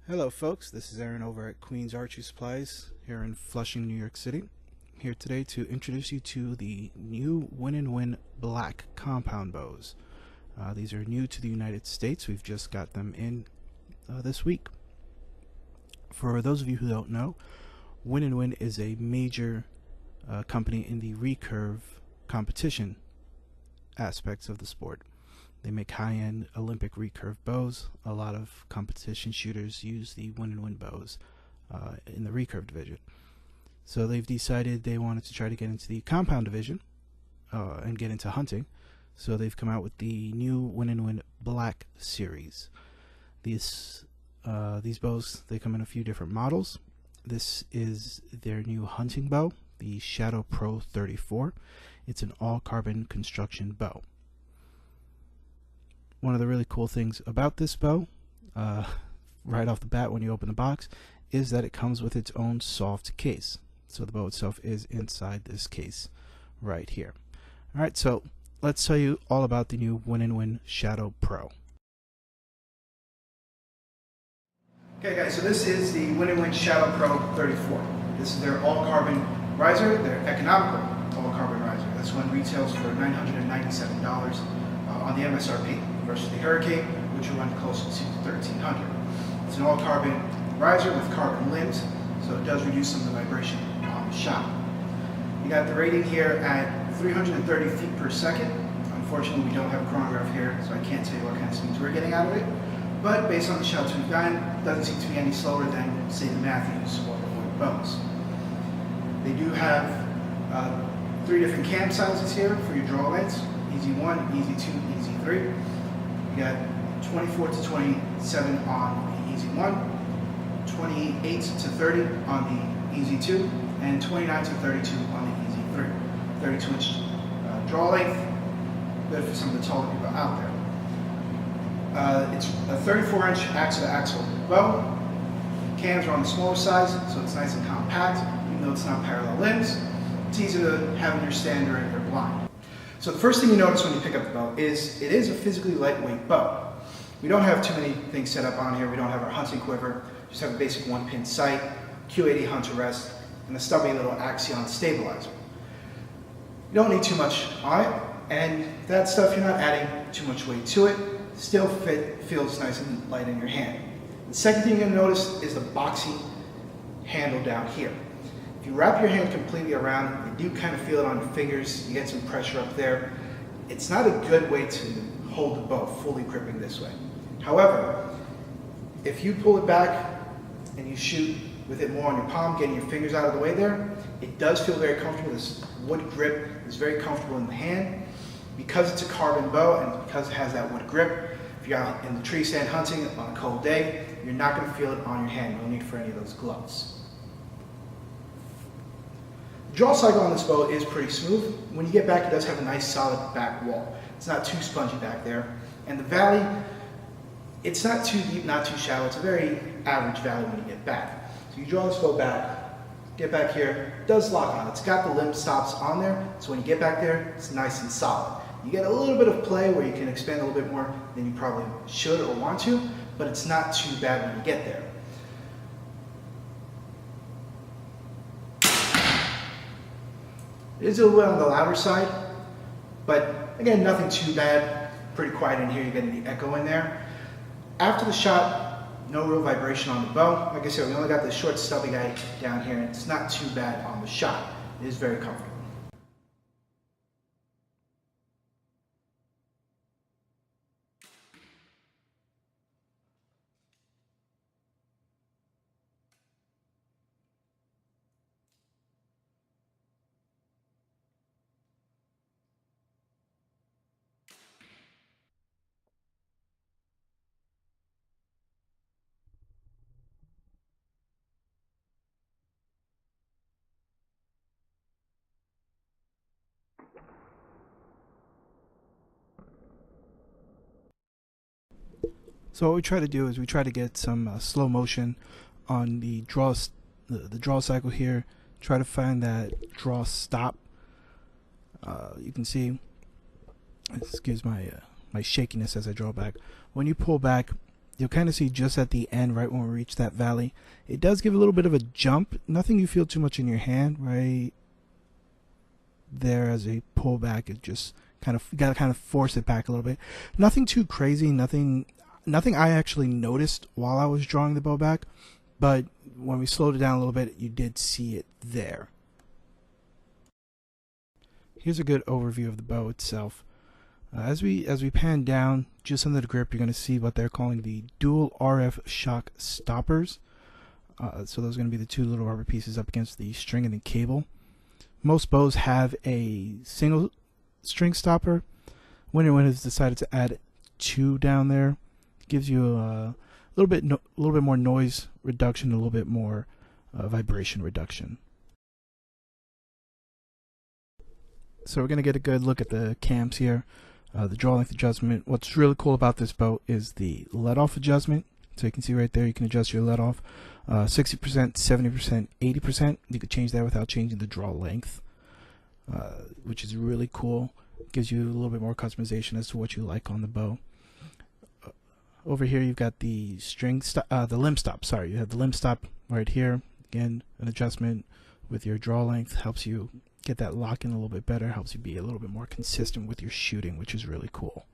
Hello folks, this is Aaron over at Queen's Archery Supplies here in Flushing, New York City. I'm here today to introduce you to the new Win Black compound bows. These are new to the United States. We've just got them in this week. For those of you who don't know, Win is a major company in the recurve competition aspects of the sport. They make high-end Olympic recurve bows. A lot of competition shooters use the Win bows in the recurve division. So they've decided they wanted to try to get into the compound division and get into hunting. So they've come out with the new Win Black series. These bows, they come in a few different models. This is their new hunting bow, the Shadow Pro 34. It's an all-carbon construction bow. One of the really cool things about this bow, right off the bat when you open the box, is that it comes with its own soft case. So the bow itself is inside this case right here. Alright, so let's tell you all about the new Win Shadow Pro. Okay guys, so this is the Win Shadow Pro 34. This is their all-carbon riser, their economical all-carbon riser. This one retails for $997 on the MSRP versus the Hurricane, which will run closer to $1,300. It's an all-carbon riser with carbon limbs, so it does reduce some of the vibration on the shot. You got the rating here at 330 feet per second. Unfortunately, we don't have a chronograph here, so I can't tell you what kind of speeds we're getting out of it. But based on the shots we've gotten, it doesn't seem to be any slower than, say, the Matthews or the Wood bows. They do have 3 different cam sizes here for your draw lengths: Easy 1, Easy 2, Easy 3. You got 24 to 27 on the Easy 1, 28 to 30 on the Easy 2, and 29 to 32 on the Easy 3. 32-inch draw length, good for some of the taller people out there. It's a 34-inch axle-to-axle bow. Cams are on the smaller size, so it's nice and compact, even though it's not parallel limbs. It's easy to have in your stand or in your blind. So the first thing you notice when you pick up the bow is it is a physically lightweight bow. We don't have too many things set up on here. We don't have our hunting quiver, just have a basic 1-pin sight, Q80 hunter rest, and a stubby little Axion stabilizer. You don't need too much on it, and that stuff, you're not adding too much weight to it. Still feels nice and light in your hand. The second thing you're going to notice is the boxy handle down here. If you wrap your hand completely around, you do kind of feel it on your fingers. You get some pressure up there. It's not a good way to hold the bow, fully gripping this way. However, if you pull it back and you shoot with it more on your palm, getting your fingers out of the way there, it does feel very comfortable. This wood grip is very comfortable in the hand. Because it's a carbon bow and because it has that wood grip, if you're out in the tree stand hunting on a cold day, you're not going to feel it on your hand. No need for any of those gloves. The draw cycle on this bow is pretty smooth. When you get back, it does have a nice solid back wall. It's not too spongy back there. And the valley, it's not too deep, not too shallow. It's a very average valley when you get back. So you draw this bow back, get back here, it does lock on. It's got the limb stops on there, so when you get back there, it's nice and solid. You get a little bit of play where you can expand a little bit more than you probably should or want to, but it's not too bad when you get there. It is a little bit on the louder side, but again, nothing too bad. Pretty quiet in here, you're getting the echo in there. After the shot, no real vibration on the bow. Like I said, we only got this short stubby guy down here, and it's not too bad on the shot. It is very comfortable. So what we try to do is we try to get some slow motion on the draw cycle here. Try to find that draw stop. You can see, excuse my my shakiness as I draw back. When you pull back, You'll kind of see just at the end, right when we reach that valley, it does give a little bit of a jump. Nothing you feel too much in your hand, right there as a pullback. It just kind of, you gotta kind of force it back a little bit. Nothing too crazy, nothing I actually noticed while I was drawing the bow back, but when we slowed it down a little bit, you did see it there. Here's a good overview of the bow itself. As we pan down, just under the grip, you're going to see what they're calling the dual RF shock stoppers. So those are going to be the two little rubber pieces up against the string and the cable. Most bows have a single string stopper. When has decided to add two down there. It gives you a little bit more noise reduction, a little bit more vibration reduction. So we're going to get a good look at the cams here. The draw length adjustment. What's really cool about this bow is the let off adjustment. So you can see right there, you can adjust your let off 60%, 70%, 80%. You could change that without changing the draw length, which is really cool. Gives you a little bit more customization as to what you like on the bow. Over here, you've got the the limb stop. Sorry, you have the limb stop right here. Again, an adjustment with your draw length helps you get that lock in a little bit better, helps you be a little bit more consistent with your shooting, which is really cool.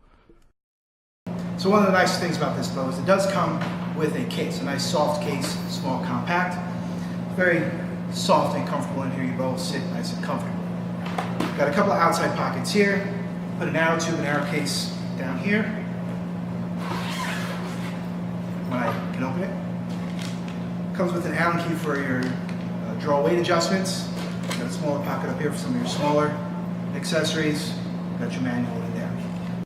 So one of the nice things about this bow is it does come with a case, a nice soft case, small, compact, very soft and comfortable in here. Your bow will sit nice and comfortable. Got a couple of outside pockets here. Put an arrow tube and arrow case down here. When I can open it. Comes with an Allen key for your draw weight adjustments. Got a smaller pocket up here for some of your smaller accessories. Got your manual in there.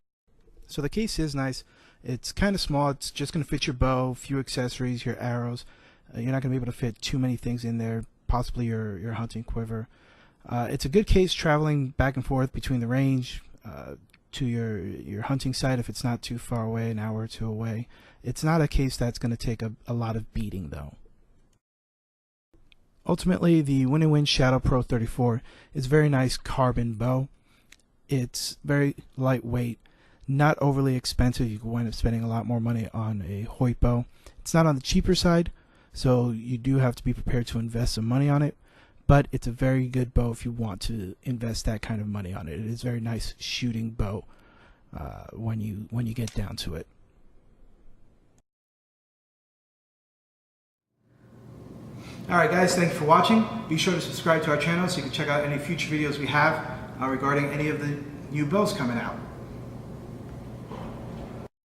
So the case is nice. It's kind of small. It's just going to fit your bow, few accessories, your arrows. You're not going to be able to fit too many things in there, possibly your hunting quiver. It's a good case traveling back and forth between the range to your hunting site if it's not too far away, an hour or two away. It's not a case that's going to take a lot of beating though. Ultimately, the Win Shadow Pro 34 is a very nice carbon bow. It's very lightweight, not overly expensive. You can wind up spending a lot more money on a Hoyt bow. It's not on the cheaper side, so you do have to be prepared to invest some money on it, but it's a very good bow if you want to invest that kind of money on it. It is a very nice shooting bow when you get down to it. Alright guys, thank you for watching. Be sure to subscribe to our channel so you can check out any future videos we have regarding any of the new bows coming out.